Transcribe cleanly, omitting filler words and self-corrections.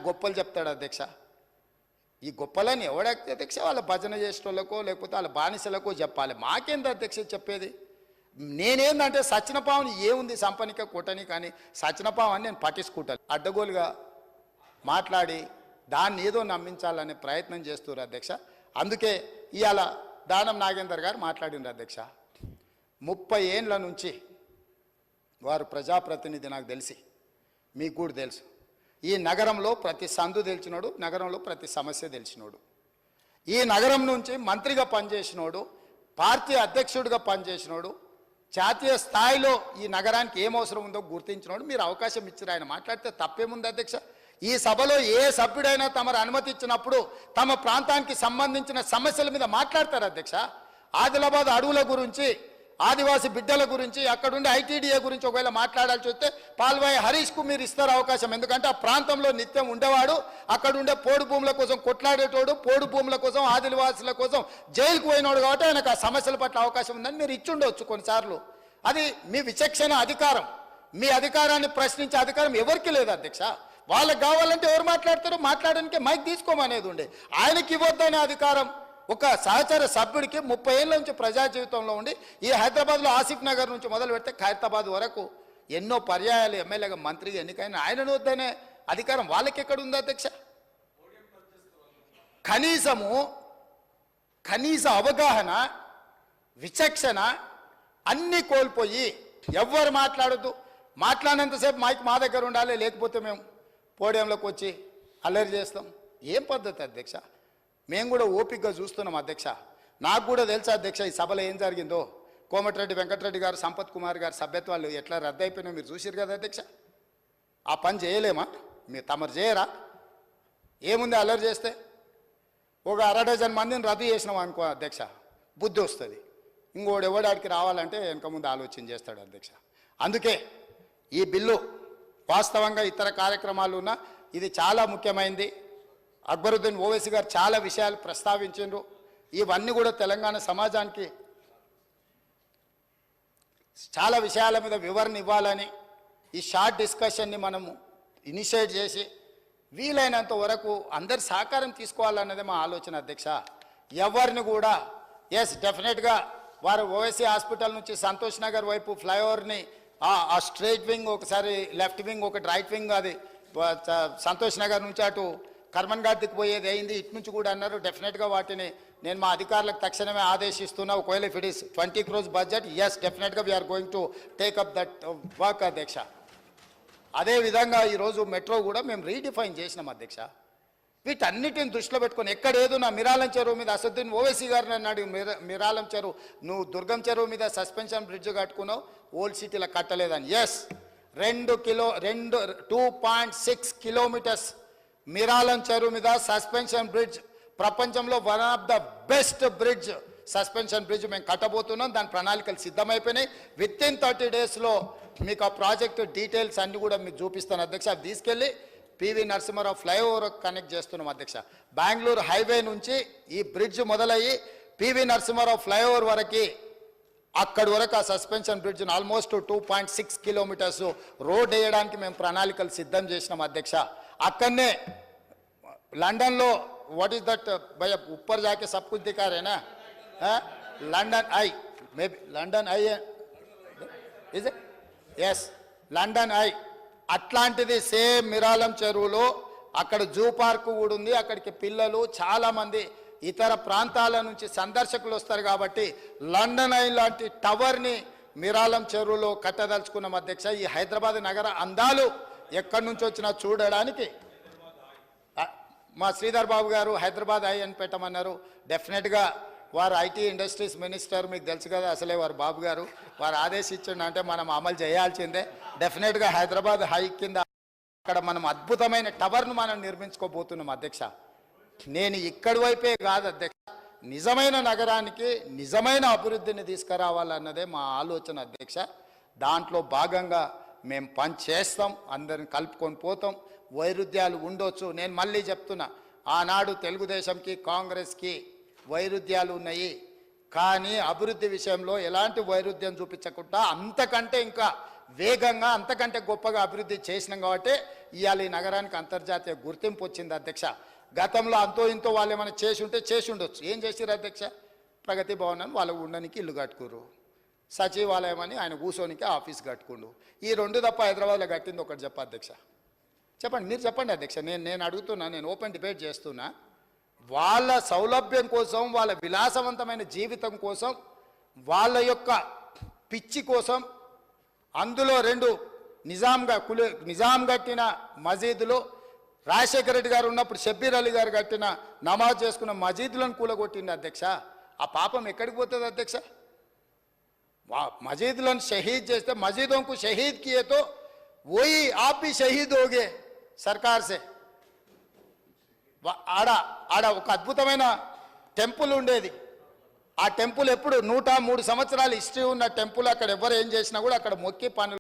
గొప్పలు చెప్తాడు అధ్యక్ష. ఈ గొప్పలని ఎవడైతే అధ్యక్ష వాళ్ళ భజన చేసేటోళ్ళకో లేకపోతే వాళ్ళ బానిసలకో చెప్పాలి. మాకేంది అధ్యక్ష చెప్పేది? నేనేందంటే సచ్చినపావుని ఏముంది సంపనిక కొట్టని, కానీ సచ్చినపావని నేను పట్టించుకుంటాను. అడ్డగోలుగా మాట్లాడి దాన్ని ఏదో నమ్మించాలనే ప్రయత్నం చేస్తున్నారు అధ్యక్ష. అందుకే ఇవాళ దానం నాగేందర్ గారు మాట్లాడినారు అధ్యక్ష. 30 ఏండ్ల నుంచి వారు ప్రజాప్రతినిధి, నాకు తెలిసి మీకు కూడా తెలుసు. ఈ నగరంలో ప్రతి సందు తెలిసినోడు, నగరంలో ప్రతి సమస్య తెలిసినోడు, ఈ నగరం నుంచి మంత్రిగా పనిచేసినోడు, పార్టీ అధ్యక్షుడిగా పనిచేసినోడు, జాతీయ స్థాయిలో ఈ నగరానికి ఏం అవసరం ఉందో గుర్తించినోడు. మీరు అవకాశం ఇచ్చారు, ఆయన మాట్లాడితే తప్పేముంది అధ్యక్ష? ఈ సభలో ఏ సభ్యుడైనా తమరు అనుమతి ఇచ్చినప్పుడు తమ ప్రాంతానికి సంబంధించిన సమస్యల మీద మాట్లాడతారు అధ్యక్ష. ఆదిలాబాద్ అడవుల గురించి, ఆదివాసీ బిడ్డల గురించి, అక్కడుండే ఐటీడీఏ గురించి ఒకవేళ మాట్లాడాల్సి వస్తే పాల్వాయి హరీష్కు మీరు ఇస్తారు అవకాశం. ఎందుకంటే ఆ ప్రాంతంలో నిత్యం ఉండేవాడు, అక్కడుండే పోడు భూముల కోసం కొట్లాడేటోడు, పోడు భూముల కోసం ఆదివాసుల కోసం జైలుకు పోయినోడు, కాబట్టి ఆయనకు ఆ సమస్యల పట్ల అవకాశం ఉందని మీరు ఇచ్చుండవచ్చు కొన్నిసార్లు. అది మీ విచక్షణ అధికారం. మీ అధికారాన్ని ప్రశ్నించే అధికారం ఎవరికి లేదు అధ్యక్ష. వాళ్ళకి కావాలంటే ఎవరు మాట్లాడతారో మాట్లాడడానికి మైక్ తీసుకోమనేది ఉండే. ఆయనకి ఇవ్వద్దనే అధికారం ఒక సహచర సభ్యుడికి 30 ఏళ్ళ నుంచి ప్రజా జీవితంలో ఉండి ఈ హైదరాబాద్లో ఆసిఫ్ నగర్ నుంచి మొదలు పెడితే ఖైరతాబాద్ వరకు ఎన్నో పర్యాయాలు ఎమ్మెల్యేగా మంత్రిగా ఎన్నికైన ఆయనను వద్దనే అధికారం వాళ్ళకి ఎక్కడ ఉంది అధ్యక్ష? కనీస అవగాహన, విచక్షణ అన్నీ కోల్పోయి ఎవ్వరు మాట్లాడద్దు, మాట్లాడినంతసేపు మైక్ మా దగ్గర ఉండాలి, లేకపోతే మేము పోడియంలోకి వచ్చి అల్లరి చేస్తాం. ఏం పద్ధతి అధ్యక్ష? మేము కూడా ఓపికగా చూస్తున్నాం అధ్యక్ష. నాకు కూడా తెలుసా అధ్యక్ష ఈ సభలో ఏం జరిగిందో. కోమటిరెడ్డి వెంకటరెడ్డి గారు, సంపత్ కుమార్ గారు సభ్యత్వాలు ఎట్లా రద్దు అయిపోయినా మీరు చూసిరు కదా అధ్యక్ష. ఆ పని చేయలేమా? మీరు తమరు చేయరా? ఏముంది అల్లరి చేస్తే? ఒక 1/2 డజన్ మందిని రద్దు చేసినాం అనుకో అధ్యక్ష, బుద్ధి వస్తుంది. ఇంకోటి ఎవడాడికి రావాలంటే వెనక ముందు ఆలోచన చేస్తాడు అధ్యక్ష. అందుకే ఈ బిల్లు వాస్తవంగా ఇతర కార్యక్రమాలు ఉన్నా ఇది చాలా ముఖ్యమైనది. అక్బరుద్దీన్ ఓవైసీ గారు చాలా విషయాలు ప్రస్తావించారు. ఇవన్నీ కూడా తెలంగాణ సమాజానికి చాలా విషయాల మీద వివరణ ఇవ్వాలని ఈ షార్ట్ డిస్కషన్ని మనము ఇనిషియేట్ చేసి వీలైనంత వరకు అందరి సహకారం తీసుకోవాలన్నదే మా ఆలోచన అధ్యక్ష. ఎవరిని కూడా డెఫినెట్గా వారు ఓవైసీ హాస్పిటల్ నుంచి సంతోష్ నగర్ వైపు ఫ్లైఓవర్ని ఆ స్ట్రైట్ వింగ్ ఒకసారి, లెఫ్ట్ వింగ్ ఒకటి, రైట్ వింగ్ అది సంతోష్ నగర్ నుంచి అటు కర్మన్ ఘాట్ దిక్కుపోయేది అయింది, ఇటు నుంచి కూడా అన్నారు. డెఫినెట్గా వాటిని నేను మా అధికారులకు తక్షణమే ఆదేశిస్తున్నా. ఒకవేళ if it is 20 crores budget, డెఫినెట్గా we are going to take up that work అధ్యక్ష. అదేవిధంగా ఈరోజు మెట్రో కూడా మేము రీడిఫైన్ చేసినాం అధ్యక్ష. వీటన్నిటిని దృష్టిలో పెట్టుకొని ఎక్కడేదో నా మిరాలం చెరువు మీద అసదుద్దీన్ ఓవైసీ గారిని అన్నాడు, మిరాలం చెరువు నువ్వు దుర్గం చెరువు మీద సస్పెన్షన్ బ్రిడ్జ్ కట్టుకున్నావు, ఓల్డ్ సిటీలో కట్టలేదని. 2.6 kilometers మిరాలం చెరువు మీద సస్పెన్షన్ బ్రిడ్జ్, ప్రపంచంలో one of the best bridge, suspension bridge మేము కట్టబోతున్నాం. దాని ప్రణాళికలు సిద్ధమైపోయినాయి. విత్ ఇన్ 30 daysలో మీకు ఆ ప్రాజెక్టు డీటెయిల్స్ అన్నీ కూడా మీకు చూపిస్తాను అధ్యక్ష. అది తీసుకెళ్ళి పివి నరసింహారావు ఫ్లైఓవర్ కనెక్ట్ చేస్తున్నాం అధ్యక్ష. బెంగళూరు హైవే నుంచి ఈ బ్రిడ్జ్ మొదలయ్యి పివి నరసింహారావు ఫ్లైఓవర్ వరకు, అక్కడి వరకు ఆ సస్పెన్షన్ బ్రిడ్జ్ను ఆల్మోస్ట్ 2.6 kilometers రోడ్ వేయడానికి మేము ప్రణాళికలు సిద్ధం చేసినాం అధ్యక్ష. అక్కడనే లండన్లో వాట్ ఈస్ దట్ భయ ఉప్పర్ జాకే సబ్ కుछ दिखा रहे ना, London I, maybe London I is it? London I అట్లాంటిది సేమ్ మిరాలం చెరువులో అక్కడ జూ పార్కు కూడా ఉంది. అక్కడికి పిల్లలు చాలామంది ఇతర ప్రాంతాల నుంచి సందర్శకులు వస్తారు కాబట్టి లండన్ ఐ లాంటి టవర్ని మిరాలం చెరువులో కట్టదలుచుకున్నాం అధ్యక్ష. ఈ హైదరాబాద్ నగర అందాలు ఎక్కడి నుంచి వచ్చినా చూడడానికి మా శ్రీధర్ బాబు గారు హైదరాబాద్ ఐ అని పెట్టమన్నారు. డెఫినెట్గా వారు ఐటీ ఇండస్ట్రీస్ మినిస్టర్, మీకు తెలుసు కదా అసలే వారు బాబు గారు, వారు ఆదేశించండి అంటే మనం అమలు చేయాల్సిందే. డెఫినెట్గా హైదరాబాద్ హై కింద అక్కడ మనం అద్భుతమైన టవర్ను మనం నిర్మించుకోబోతున్నాం అధ్యక్ష. నేను ఇక్కడి వైపే కాదు అధ్యక్ష, నిజమైన నగరానికి నిజమైన అభివృద్ధిని తీసుకురావాలన్నదే మా ఆలోచన అధ్యక్ష. దాంట్లో భాగంగా మేము పని చేస్తాం, అందరిని కలుపుకొని పోతాం. వైరుధ్యాలు ఉండొచ్చు, నేను మళ్ళీ చెప్తున్నా, ఆనాడు తెలుగుదేశంకి కాంగ్రెస్కి వైరుధ్యాలు ఉన్నాయి, కానీ అభివృద్ధి విషయంలో ఎలాంటి వైరుధ్యం చూపించకుండా అంతకంటే ఇంకా వేగంగా అంతకంటే గొప్పగా అభివృద్ధి చేసినాం కాబట్టి ఇవాళ ఈ నగరానికి అంతర్జాతీయ గుర్తింపు వచ్చింది అధ్యక్ష. గతంలో అంతో ఇంతో వాళ్ళు ఏమైనా చేసి ఉండొచ్చు. ఏం చేసిరు అధ్యక్ష? ప్రగతి భవన్ అని వాళ్ళకు ఉండడానికి ఇల్లు కట్టుకురు, సచివాలయం అని ఆయన కూర్చోనికి ఆఫీస్ కట్టుకుండు. ఈ రెండు తప్ప హైదరాబాద్లో కట్టింది ఒకటి చెప్ప అధ్యక్ష. చెప్పండి, మీరు చెప్పండి అధ్యక్ష. నేను అడుగుతున్నా, నేను ఓపెన్ డిబేట్ చేస్తున్నా. వాళ్ళ సౌలభ్యం కోసం, వాళ్ళ విలాసవంతమైన జీవితం కోసం, వాళ్ళ యొక్క పిచ్చి కోసం అందులో రెండు నిజాం కట్టిన మసీదులో రాజశేఖర రెడ్డి గారు ఉన్నప్పుడు షబ్బీర్ అలీ గారు కట్టిన నమాజ్ చేసుకున్న మసీదులను కూలగొట్టింది అధ్యక్ష. ఆ పాపం ఎక్కడికి పోతుంది అధ్యక్ష? मस्जिदలను शहीद చేస్తే मस्जिदों को शहीद किए तो वही आप भी शहीद हो गए सरकार से. ఆడ ఒక అద్భుతమైన టెంపుల్ ఉండేది. ఆ టెంపుల్ ఎప్పుడు 103 సంవత్సరాల హిస్టరీ ఉన్న టెంపుల్. అక్కడ ఎవరు ఏం చేసినా కూడా అక్కడ మొక్కి పనులు